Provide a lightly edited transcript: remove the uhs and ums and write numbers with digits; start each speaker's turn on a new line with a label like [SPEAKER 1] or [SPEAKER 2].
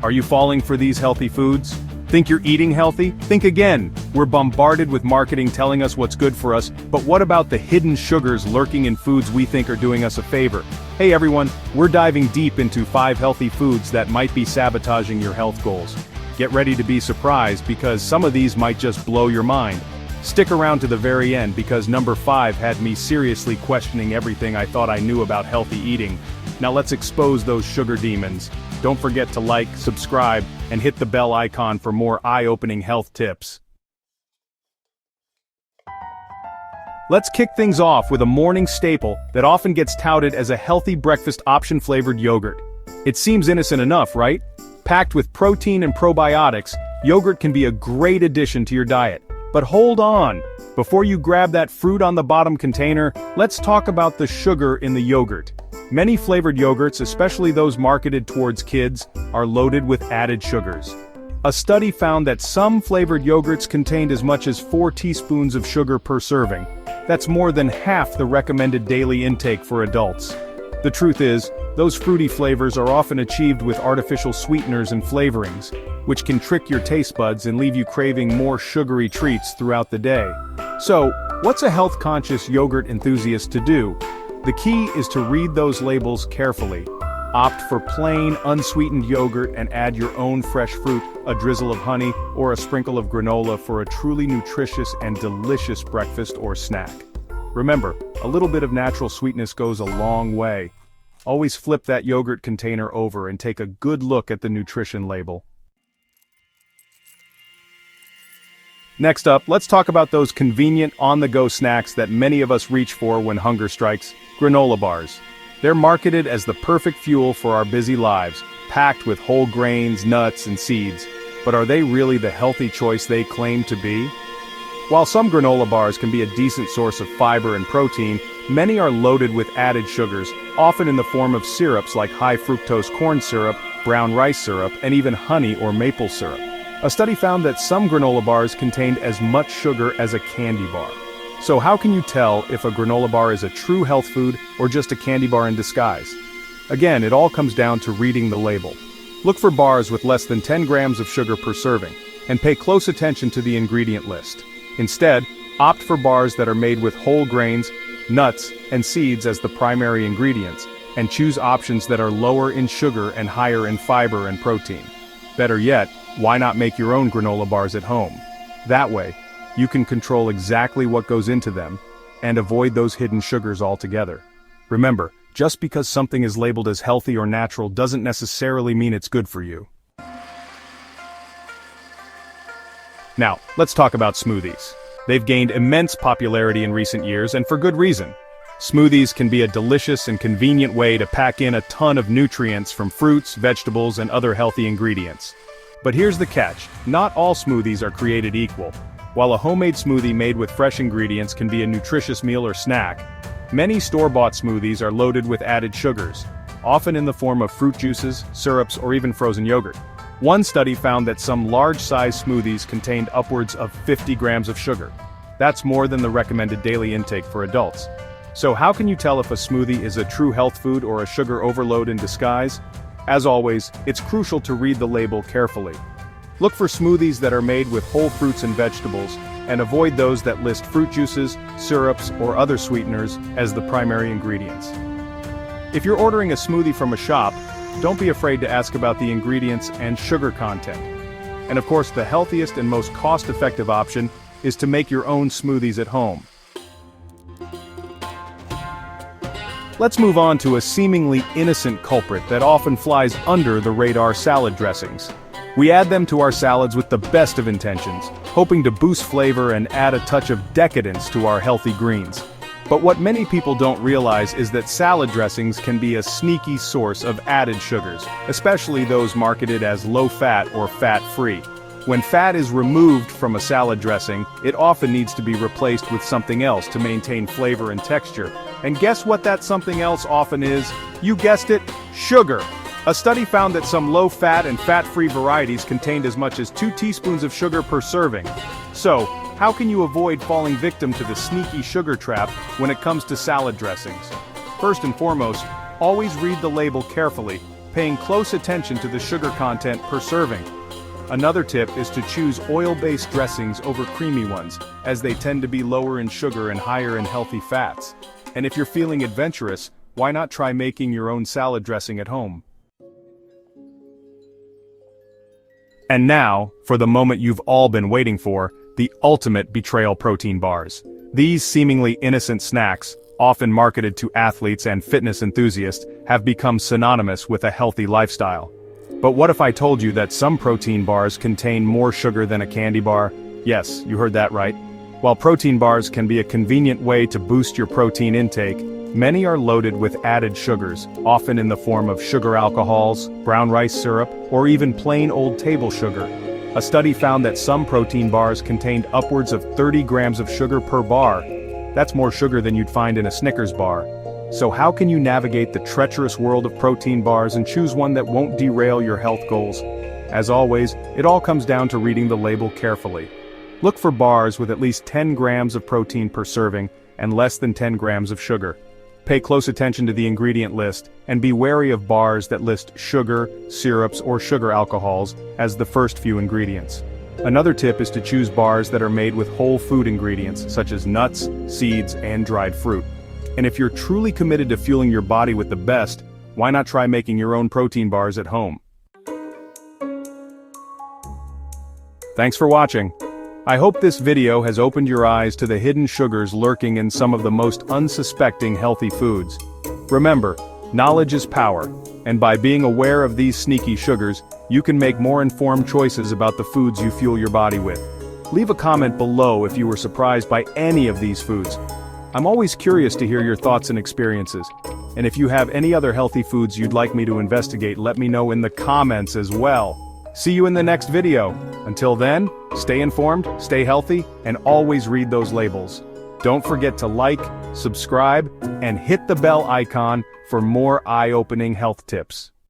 [SPEAKER 1] Are you falling for these healthy foods? Think you're eating healthy? Think again. We're bombarded with marketing telling us what's good for us, but what about the hidden sugars lurking in foods we think are doing us a favor? Hey everyone, we're diving deep into 5 healthy foods that might be sabotaging your health goals. Get ready to be surprised because some of these might just blow your mind. Stick around to the very end because number 5 had me seriously questioning everything I thought I knew about healthy eating. Now let's expose those sugar demons. Don't forget to like, subscribe, and hit the bell icon for more eye-opening health tips. Let's kick things off with a morning staple that often gets touted as a healthy breakfast option-flavored yogurt. It seems innocent enough, right? Packed with protein and probiotics, yogurt can be a great addition to your diet. But hold on! Before you grab that fruit on the bottom container, let's talk about the sugar in the yogurt. Many flavored yogurts, especially those marketed towards kids, are loaded with added sugars. A study found that some flavored yogurts contained as much as 4 teaspoons of sugar per serving. That's more than half the recommended daily intake for adults. The truth is, those fruity flavors are often achieved with artificial sweeteners and flavorings, which can trick your taste buds and leave you craving more sugary treats throughout the day. So, what's a health-conscious yogurt enthusiast to do? The key is to read those labels carefully. Opt for plain, unsweetened yogurt and add your own fresh fruit, a drizzle of honey, or a sprinkle of granola for a truly nutritious and delicious breakfast or snack. Remember, a little bit of natural sweetness goes a long way. Always flip that yogurt container over and take a good look at the nutrition label. Next up, let's talk about those convenient on-the-go snacks that many of us reach for when hunger strikes, granola bars. They're marketed as the perfect fuel for our busy lives, packed with whole grains, nuts, and seeds. But are they really the healthy choice they claim to be? While some granola bars can be a decent source of fiber and protein, many are loaded with added sugars, often in the form of syrups like high-fructose corn syrup, brown rice syrup, and even honey or maple syrup. A study found that some granola bars contained as much sugar as a candy bar. So how can you tell if a granola bar is a true health food or just a candy bar in disguise? Again, it all comes down to reading the label. Look for bars with less than 10 grams of sugar per serving, and pay close attention to the ingredient list. Instead, opt for bars that are made with whole grains, nuts, and seeds as the primary ingredients, and choose options that are lower in sugar and higher in fiber and protein. Better yet, why not make your own granola bars at home? That way, you can control exactly what goes into them, and avoid those hidden sugars altogether. Remember, just because something is labeled as healthy or natural doesn't necessarily mean it's good for you. Now, let's talk about smoothies. They've gained immense popularity in recent years, and for good reason. Smoothies can be a delicious and convenient way to pack in a ton of nutrients from fruits, vegetables, and other healthy ingredients. But here's the catch, not all smoothies are created equal. While a homemade smoothie made with fresh ingredients can be a nutritious meal or snack, many store-bought smoothies are loaded with added sugars, often in the form of fruit juices, syrups, or even frozen yogurt. One study found that some large-size smoothies contained upwards of 50 grams of sugar. That's more than the recommended daily intake for adults. So how can you tell if a smoothie is a true health food or a sugar overload in disguise? As always, it's crucial to read the label carefully. Look for smoothies that are made with whole fruits and vegetables, and avoid those that list fruit juices, syrups, or other sweeteners as the primary ingredients. If you're ordering a smoothie from a shop, don't be afraid to ask about the ingredients and sugar content. And of course, the healthiest and most cost-effective option is to make your own smoothies at home. Let's move on to a seemingly innocent culprit that often flies under the radar: salad dressings. We add them to our salads with the best of intentions, hoping to boost flavor and add a touch of decadence to our healthy greens. But what many people don't realize is that salad dressings can be a sneaky source of added sugars, especially those marketed as low-fat or fat-free. When fat is removed from a salad dressing, it often needs to be replaced with something else to maintain flavor and texture. And guess what that something else often is? You guessed it, sugar. A study found that some low-fat and fat-free varieties contained as much as 2 teaspoons of sugar per serving. So, how can you avoid falling victim to the sneaky sugar trap when it comes to salad dressings? First and foremost, always read the label carefully. paying close attention to the sugar content per serving. Another tip is to choose oil-based dressings over creamy ones, as they tend to be lower in sugar and higher in healthy fats. And if you're feeling adventurous, why not try making your own salad dressing at home? And now, for the moment you've all been waiting for, the ultimate betrayal protein bars. These seemingly innocent snacks, often marketed to athletes and fitness enthusiasts, have become synonymous with a healthy lifestyle. But what if I told you that some protein bars contain more sugar than a candy bar? Yes, you heard that right. While protein bars can be a convenient way to boost your protein intake, many are loaded with added sugars, often in the form of sugar alcohols, brown rice syrup, or even plain old table sugar. A study found that some protein bars contained upwards of 30 grams of sugar per bar. That's more sugar than you'd find in a Snickers bar. So how can you navigate the treacherous world of protein bars and choose one that won't derail your health goals? As always, it all comes down to reading the label carefully. Look for bars with at least 10 grams of protein per serving and less than 10 grams of sugar. Pay close attention to the ingredient list, and be wary of bars that list sugar, syrups, or sugar alcohols as the first few ingredients. Another tip is to choose bars that are made with whole food ingredients, such as nuts, seeds, and dried fruit. And if you're truly committed to fueling your body with the best, why not try making your own protein bars at home? Thanks for watching. I hope this video has opened your eyes to the hidden sugars lurking in some of the most unsuspecting healthy foods. Remember, knowledge is power, and by being aware of these sneaky sugars, you can make more informed choices about the foods you fuel your body with. Leave a comment below if you were surprised by any of these foods. I'm always curious to hear your thoughts and experiences. And if you have any other healthy foods you'd like me to investigate, let me know in the comments as well. See you in the next video. Until then, stay informed, stay healthy, and always read those labels. Don't forget to like, subscribe, and hit the bell icon for more eye-opening health tips.